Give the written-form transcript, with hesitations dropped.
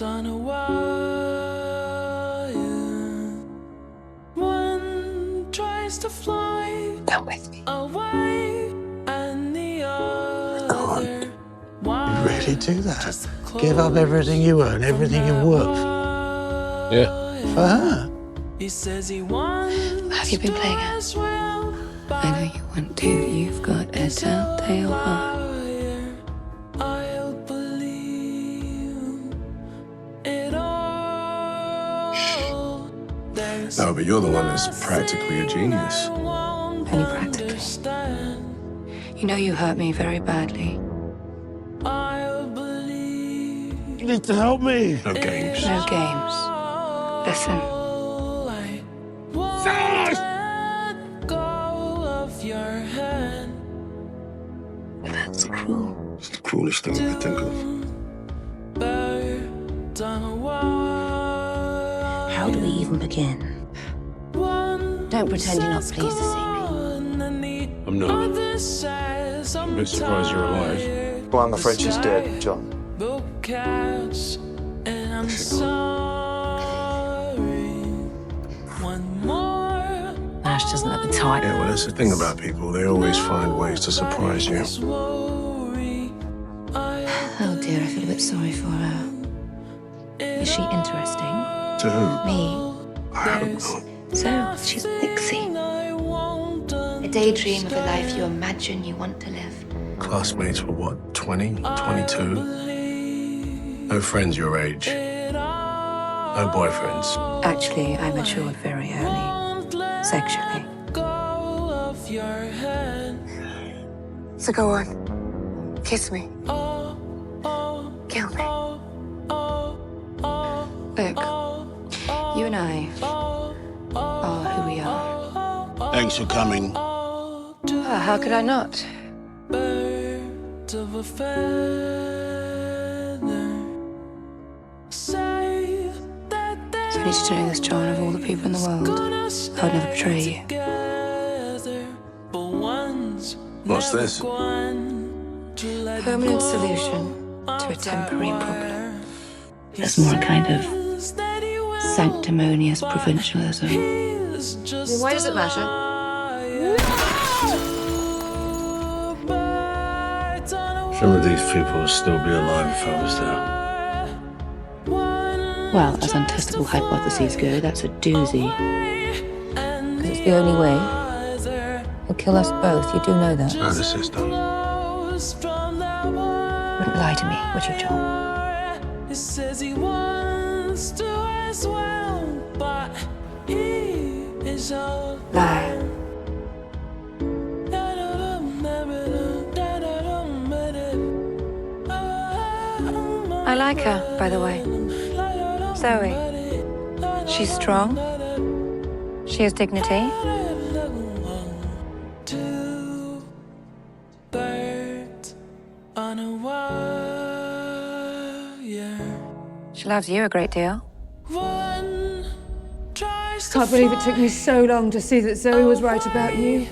on a wire. One tries to fly Come with me. away, and the other. You really do that? Give up everything you earn, everything you work for? Yeah. For her? He says he wants Have you been playing it? as well, I know you want to. You've got a telltale heart. I'll believe it all. There's No, but you're the one that's practically a genius. Only practically. You know you hurt me very badly. I'll believe You need to help me. No games. No games. Listen. I won't let go of your hand. That's cruel. It's the cruelest thing I could think of. Bird on a wire. How do we even begin? Don't pretend you're not pleased to see me. I'm not. I'm a bit surprised you're alive. Well, I'm afraid she's dead, John. And I'm sorry. One more. Ash doesn't have the type. Yeah, well, that's the thing about people. They always find ways to surprise you. Oh dear, I feel a bit sorry for her. Is she interesting? To who? Me. I hope not. So, she's Pixie. A daydream of a life you imagine you want to live. Classmates were what, 20, 22? No friends your age. No boyfriends. Actually, I matured very early. Sexually. So go on. Kiss me. Kill me. Look, you and I are who we are. Thanks for coming. How could I not? Birds of a feather. Say that So I need you to know this, John, of all the people in the world, I would never betray you. What's this? Permanent solution to a temporary problem. That's more a kind of Sanctimonious provincialism. Why does it matter? Some of these people would still be alive if I was there. Well, as untestable hypotheses go, that's a doozy. Because it's the only way. He'll kill us both, you do know that. No, the system. Wouldn't lie to me, would you, John? He says he wants to as well, but he is all Lie. I like her, by the way. Zoe. She's strong. She has dignity. Two birds on a wire. She loves you a great deal. One tries to Can't believe it took me so long to see that Zoe was right about you.